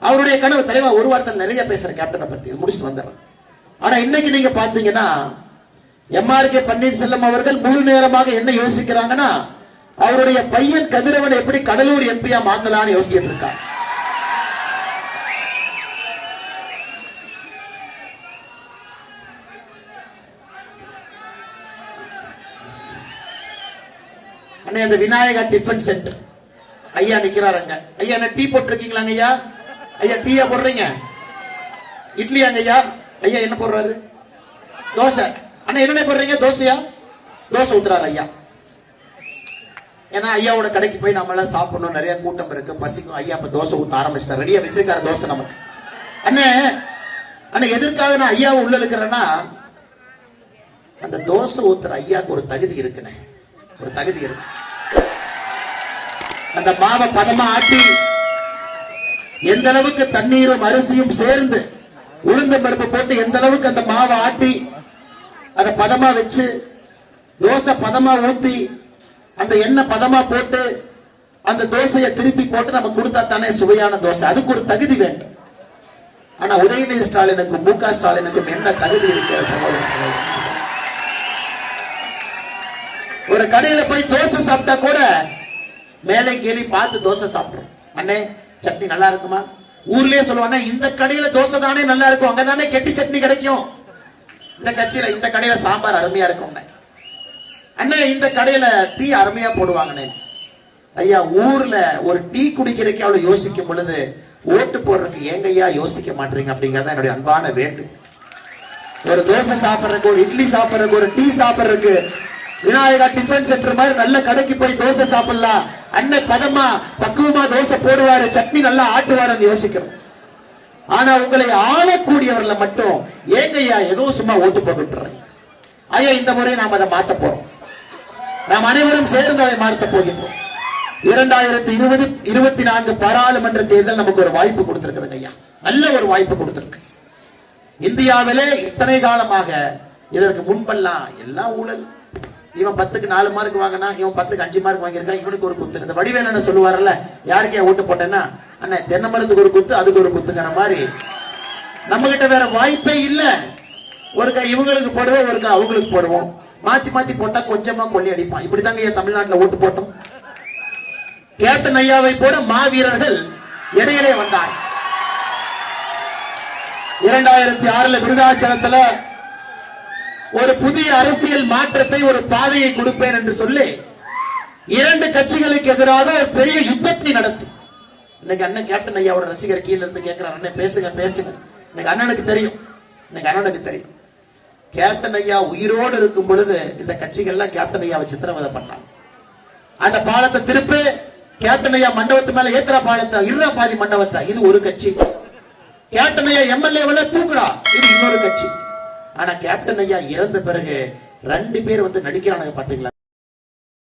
அவருடைய கனவு தலைவா ஒரு வாரத்தில் நிறைய பேசுற கேப்டனை பத்தி முடிச்சுட்டு வந்துடுறேன். ஆனா இன்னைக்கு நீங்க பாத்தீங்கன்னா எம்ஆர்கே பன்னீர்செல்வம் அவர்கள் முழு நேரமாக என்ன யோசிக்கிறாங்கன்னா அவருடைய பையன் கதிரவன் எப்படி கடலூர் எம்பியா மாத்தலான்னு யோசிச்சுட்டு இருக்காங்க. அந்த விநாயகா டிஃபன் சென்டர் ஐயா நிக்கிறாருங்க. ஐயா என்ன டீ போட்டிருக்கீங்களாங்க ஐயா? ஐயா டீயா போடுறீங்க? இட்லியாங்க ஐயா? ஐயா என்ன போடுறாரு? தோசை. அண்ணா என்ன போடுறீங்க? தோசையா? தோசை ஊத்துறாரு ஐயா. ஏன்னா ஐயாவோட கடைக்கு போய் நம்ம எல்லாம் சாப்பிடணும், நிறைய கூட்டம் இருக்கு, பசிக்கும். ஐயா இப்ப தோசை ஊத்த ஆரம்பிச்சிட்டார், ரெடியா வச்சிருக்காரு தோசை நமக்கு. அண்ணே அண்ணா எதற்காக நான் ஐயாவை உள்ள இருக்கிறேன்னா அந்த தோசை ஊத்துற ஐயாவுக்கு ஒரு தகுதி இருக்குண்ணே, ஒரு தகுதி இருக்கு. அந்த மாவை பதமா ஆட்டி எந்த அளவுக்கு தண்ணீரும் அரிசியும் சேர்ந்து உளுந்த பருப்பு போட்டு எந்த அளவுக்கு அந்த மாவை ஆட்டி அதை பதமா வச்சு தோசை பதமா ஊத்தி அந்த எண்ணெய் பதமா போட்டு அந்த தோசையை திருப்பி போட்டு நம்ம கொடுத்தா தானே சுவையான தோசை. அதுக்கு ஒரு தகுதி வேண்டும். ஆனா உதயநிதி ஸ்டாலினுக்கும் மு.க. ஸ்டாலினுக்கும் என்ன தகுதி இருக்கிறது? ஒரு கடையில போய் தோசை சாப்பிட்டா கூட மேலே கேலி பார்த்து தோசை சாப்பிடுறோம். அண்ணே சட்னி நல்லா இருக்குமா? ஊர்லயே சொல்லுவாங்க இந்த கடையில தோசை தானே நல்லா இருக்கும், அங்கதானே கெட்டி சட்னி கிடைக்கும். இந்த கட்சியில இந்த கடையில சாம்பார் அருமையா இருக்கும் அண்ணே, இந்த கடையில டீ அருமையா போடுவாங்கண்ணே. ஐயா ஊர்ல ஒரு டீ குடிக்கிறதுக்கு அவ்வளவு யோசிக்கும் பொழுது ஓட்டு போடுறதுக்கு ஏங்க ஐயா யோசிக்க மாட்டீங்க? அப்படிங்கறத என்னுடைய அன்பான வேண்டு. ஒரு தோசை சாப்பிடுறதுக்கு, ஒரு இட்லி சாப்பிடுறதுக்கு, ஒரு டீ சாப்பிடுறதுக்கு விநாயகா டிஃபன் சென்டர் மாதிரி நல்ல கடைக்கு போய் தோசை சாப்பிடலாம். அண்ணன் பதமா பக்குவமா தோசை போடுவாரு, சட்னி நல்லா ஆட்டுவாருன்னு யோசிக்கிறோம். ஆனா உங்களை ஆளக்கூடியவர்களை மட்டும் ஏங்க ஐயா ஏதோ சும்மா ஓட்டு போட்டுறேன். ஐயா இந்த முறை நாம் அதை மாத்த போறோம். நாம் அனைவரும் சேர்ந்து அதை மாற்ற போகின்றோம். 2024 பாராளுமன்ற தேர்தல் நமக்கு ஒரு வாய்ப்பு கொடுத்திருக்குது ஐயா, நல்ல ஒரு வாய்ப்பு கொடுத்திருக்கு. இந்தியாவிலே இத்தனை காலமாக இதற்கு முன்பெல்லாம் எல்லாம் ஊழல். இவன் 10க்கு 4 மார்க் வாங்கினா, இவன் 10க்கு 5 மார்க் வாங்கியிருக்கான், இவனுக்கு ஒரு குத்து. இந்த வடிவேலு சொல்லுவார்ல, யாருக்கே ஓட்டு போட்டேன்னா அண்ணன் தென்னை மரத்துக்கு ஒரு குத்து, அதுக்கு ஒரு குத்துங்கிற மாதிரி நம்ம கிட்ட வேற வாய்ப்பே இல்ல. ஒருக்கா இவங்களுக்கு போடுவோம், ஒருக்கா அவங்களுக்கு போடுவோம், மாத்தி மாத்தி போட்டா கொஞ்சமா கொள்ளி அடிப்பான். இப்படித்தாங்க தமிழ்நாட்டில் ஓட்டு போட்டோம். கேப்டன் ஐயாவை போல மாவீரர்கள் இடையிலே வந்தார். 2006 விருதாச்சலத்துல ஒரு புதிய அரசியல் மாற்றத்தை, ஒரு பாதையை கொடுப்பேன் என்று சொல்லி 2 கட்சிகளுக்கு எதிராக ஒரு பெரிய யுத்தத்தை நடத்தி இன்னைக்கு அண்ணன் கேப்டன் ஐயாவோட ரசிகர் கீழ இருந்து கேட்கிறார், அண்ணன் பேசுங்க பேசுங்க. இன்னைக்கு அண்ணனுக்கு தெரியும், இன்னைக்கு அண்ணனுக்கு தெரியும் கேப்டன் ஐயா உயிரோடு இருக்கும் பொழுது இந்த கட்சிகள்லாம் கேப்டன் ஐயாவை சித்திரவதை பண்ணாங்க. அந்த பாலத்தை திருப்பி கேப்டன் ஐயா மண்டபத்து மேல ஏத்திரா பாலத்தை இருநா பாதி மண்டபத்தை, இது ஒரு கட்சி. கேப்டன் ஐயா எம்எல்ஏ தூக்குடா, இது இன்னொரு கட்சி. ஆனா கேப்டன் ஐயா இறந்த பிறகு 2 பேர் வந்து நடிக்கிறானுங்க பாத்தீங்களா?